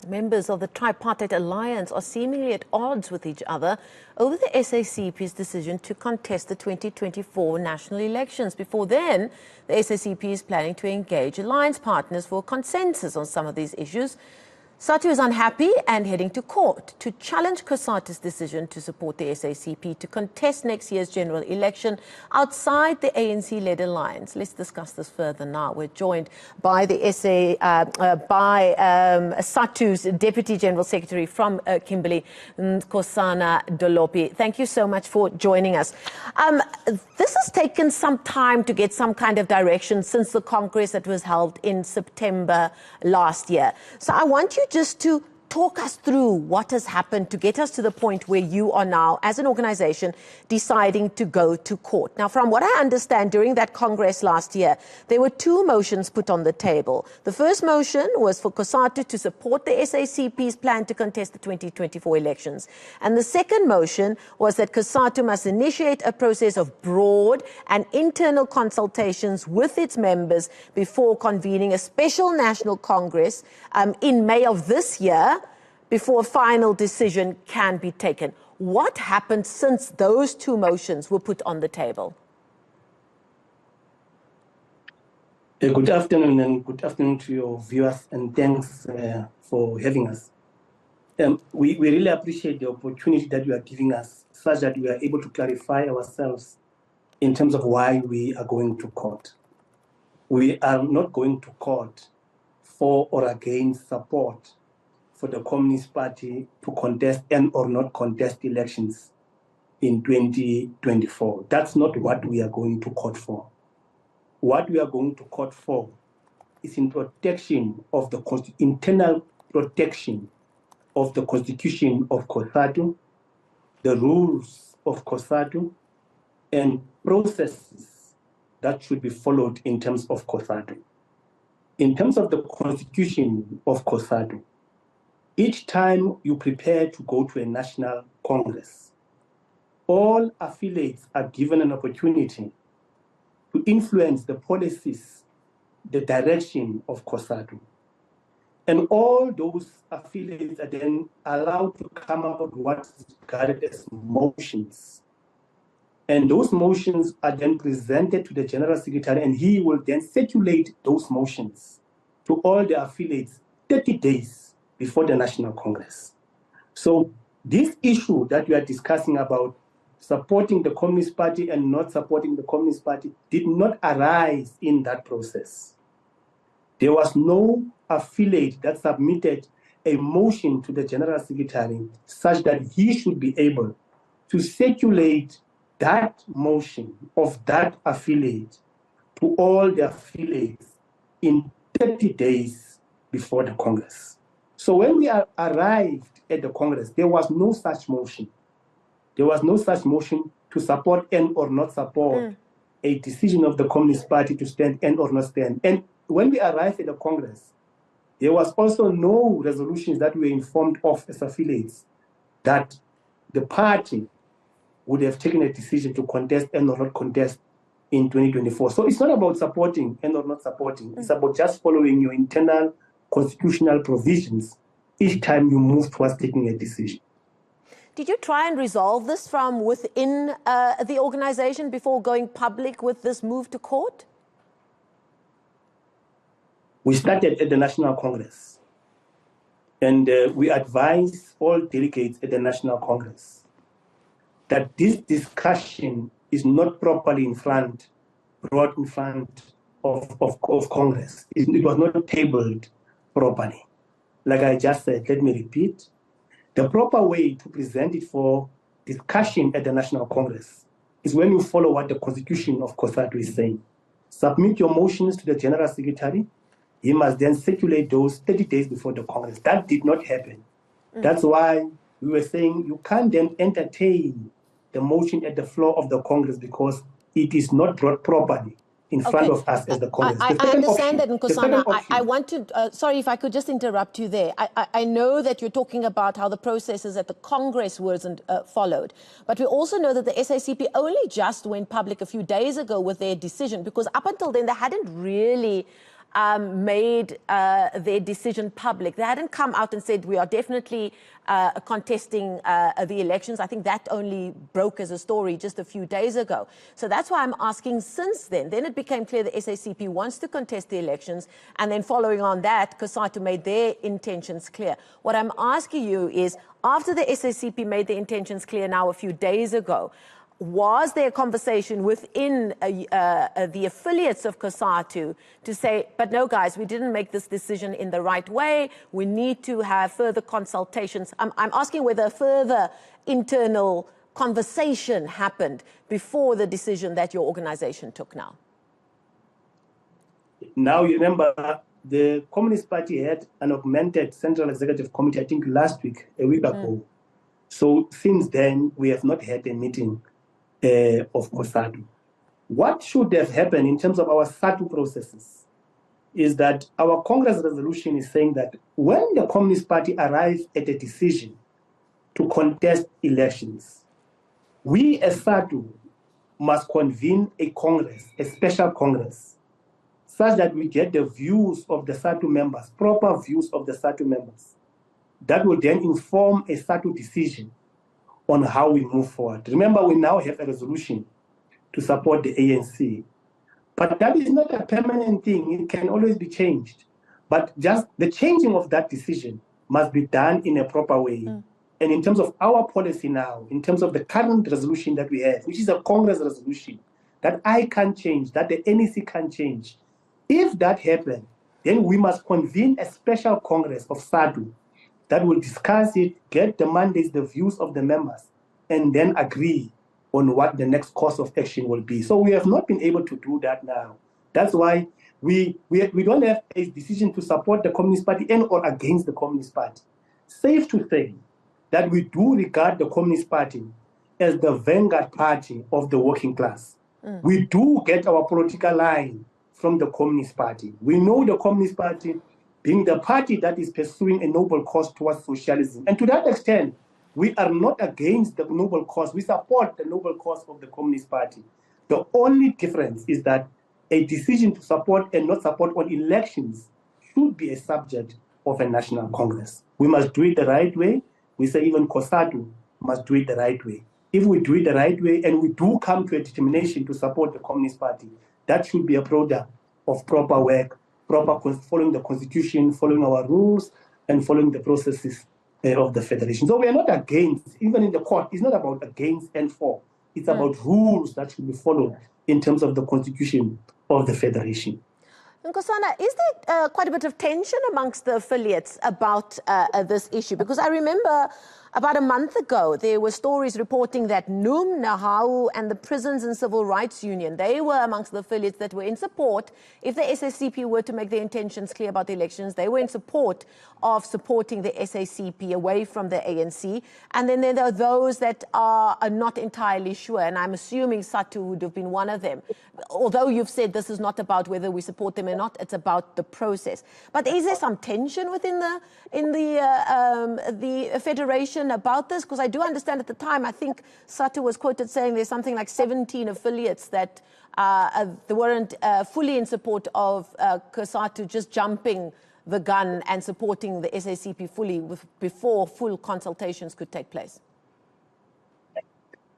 Members of the Tripartite Alliance are seemingly at odds with each other over the SACP's decision to contest the 2024 national elections. Before then, the SACP is planning to engage alliance partners for consensus on some of these issues. Sadtu is unhappy and heading to court to challenge Nkosana's decision to support the SACP to contest next year's general election outside the ANC-led alliance. Let's discuss this further now. We're joined by the Sadtu's Deputy General Secretary from Kimberley, Nkosana Dolopi. Thank you so much for joining us. This has taken some time to get some kind of direction since the Congress that was held in September last year. So I want you just to talk us through what has happened to get us to the point where you are now, as an organization, deciding to go to court. Now, from what I understand, during that Congress last year, there were two motions put on the table. The first motion was for Nkosana to support the SACP's plan to contest the 2024 elections. And the second motion was that Nkosana must initiate a process of broad and internal consultations with its members before convening a special national Congress in May of this year, before a final decision can be taken. What happened since those two motions were put on the table? Good afternoon, and good afternoon to your viewers, and thanks for having us. We really appreciate the opportunity that you are giving us, such that we are able to clarify ourselves in terms of why we are going to court. We are not going to court for or against support for the Communist Party to contest and or not contest elections in 2024. That's not what we are going to court for. What we are going to court for is in protection of the internal protection of the Constitution of Sadtu, the rules of Sadtu, and processes that should be followed in terms of Sadtu. In terms of the Constitution of Sadtu, each time you prepare to go to a national Congress, all affiliates are given an opportunity to influence the policies, the direction of Sadtu. And all those affiliates are then allowed to come up with what is regarded as motions. And those motions are then presented to the General Secretary, and he will then circulate those motions to all the affiliates 30 days before the National Congress. So this issue that we are discussing about supporting the Communist Party and not supporting the Communist Party did not arise in that process. There was no affiliate that submitted a motion to the General Secretary such that he should be able to circulate that motion of that affiliate to all the affiliates in 30 days before the Congress. So when we arrived at the Congress, there was no such motion. There was no such motion to support and or not support a decision of the Communist Party to stand and or not stand. And when we arrived at the Congress, there was also no resolutions that we were informed of as affiliates that the party would have taken a decision to contest and or not contest in 2024. So it's not about supporting and or not supporting. It's about just following your internal constitutional provisions each time you move towards taking a decision. Did you try and resolve this from within the organization before going public with this move to court? We started at the National Congress, and we advised all delegates at the National Congress that this discussion is not properly brought in front of Congress. It was not tabled properly. Like I just said, let me repeat, the proper way to present it for discussion at the National Congress is when you follow what the Constitution of Sadtu is saying. Submit your motions to the General Secretary. He must then circulate those 30 days before the Congress. That did not happen. That's why we were saying you can't then entertain the motion at the floor of the Congress because it is not brought properly in front of us as the Congress. I understand that, Nkosana. I want to, sorry if I could just interrupt you there. I know that you're talking about how the processes at the Congress wasn't followed, but we also know that the SACP only just went public a few days ago with their decision, because up until then they hadn't really made their decision public. They hadn't come out and said, we are definitely contesting the elections. I think that only broke as a story just a few days ago. So that's why I'm asking since then. Then it became clear the SACP wants to contest the elections, and then following on that, Sadtu made their intentions clear. What I'm asking you is, after the SACP made the intentions clear now a few days ago, was there a conversation within the affiliates of Sadtu to say, but no, guys, we didn't make this decision in the right way. We need to have further consultations. I'm asking whether further internal conversation happened before the decision that your organization took now. Now, you remember, the Communist Party had an augmented Central Executive Committee, I think last week, a week ago. So since then, we have not had a meeting of Sadtu. What should have happened in terms of our Sadtu processes is that our Congress resolution is saying that when the Communist Party arrives at a decision to contest elections, we as Sadtu must convene a Congress, a special Congress, such that we get the views of the Sadtu members, proper views of the Sadtu members. That will then inform a Sadtu decision on how we move forward. Remember, we now have a resolution to support the ANC. But that is not a permanent thing. It can always be changed. But just the changing of that decision must be done in a proper way. And in terms of our policy now, in terms of the current resolution that we have, which is a Congress resolution, that I can change, that the NEC can change, if that happens, then we must convene a special Congress of Sadtu that will discuss it, get the mandates, the views of the members, and then agree on what the next course of action will be. So we have not been able to do that now. That's why we don't have a decision to support the Communist Party and or against the Communist Party. Safe to say that we do regard the Communist Party as the vanguard party of the working class. We do get our political line from the Communist Party. We know the Communist Party being the party that is pursuing a noble cause towards socialism. And to that extent, we are not against the noble cause. We support the noble cause of the Communist Party. The only difference is that a decision to support and not support on elections should be a subject of a national Congress. We must do it the right way. We say even Sadtu must do it the right way. If we do it the right way and we do come to a determination to support the Communist Party, that should be a product of proper work, following the Constitution, following our rules, and following the processes of the Federation. So we are not against, even in the court, it's not about against and for. It's about rules that should be followed in terms of the Constitution of the Federation. Nkosana, is there quite a bit of tension amongst the affiliates about this issue? Because I remember about a month ago, there were stories reporting that NUM, Nahau, and the Prisons and Civil Rights Union, they were amongst the affiliates that were in support. If the SACP were to make their intentions clear about the elections, they were in support of supporting the SACP away from the ANC. And then there are those that are not entirely sure, and I'm assuming Sadtu would have been one of them. Although you've said this is not about whether we support them or not, it's about the process. But is there some tension within the Federation about this? Because I do understand at the time, I think Sadtu was quoted saying there's something like 17 affiliates that they weren't fully in support of Sadtu just jumping the gun and supporting the SACP fully before full consultations could take place.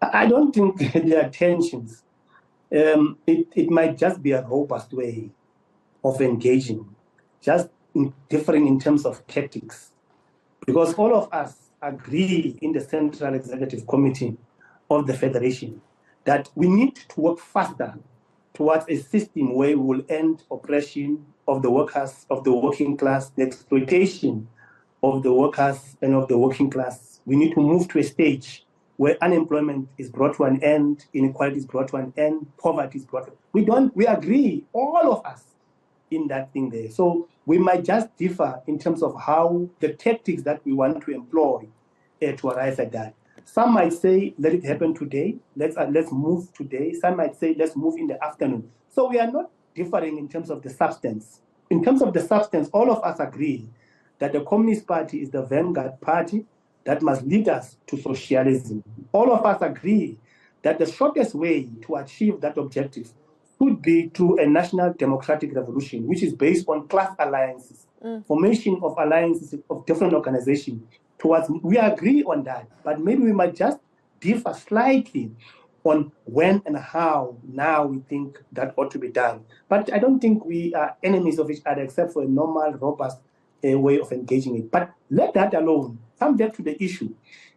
I don't think there are tensions. It might just be a robust way of engaging, just differing in terms of tactics. Because all of us agree in the Central Executive Committee of the Federation that we need to work faster towards a system where we will end oppression of the workers, of the working class, the exploitation of the workers and of the working class. We need to move to a stage where unemployment is brought to an end, inequality is brought to an end, poverty is brought to an end. We agree, all of us, in that thing there. So we might just differ in terms of how the tactics that we want to employ to arrive at that. Some might say, let it happen today, let's move today. Some might say, let's move in the afternoon. So we are not differing in terms of the substance. In terms of the substance, all of us agree that the Communist Party is the vanguard party that must lead us to socialism. All of us agree that the shortest way to achieve that objective could be through a national democratic revolution, which is based on class alliances, formation of alliances of different organizations towards, we agree on that, but maybe we might just differ slightly on when and how now we think that ought to be done. But I don't think we are enemies of each other except for a normal, robust way of engaging it. But let that alone. Come back to the issue.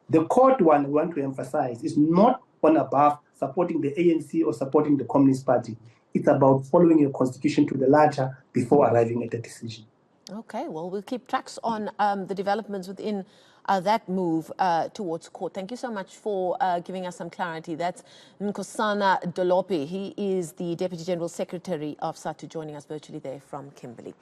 The core one we want to emphasize is not on above supporting the ANC or supporting the Communist Party. It's about following a constitution to the latter before arriving at a decision. Okay, well, we'll keep tracks on the developments within that move towards court. Thank you so much for giving us some clarity. That's Nkosana Dolopi. He is the Deputy General Secretary of Sadtu, joining us virtually there from Kimberley.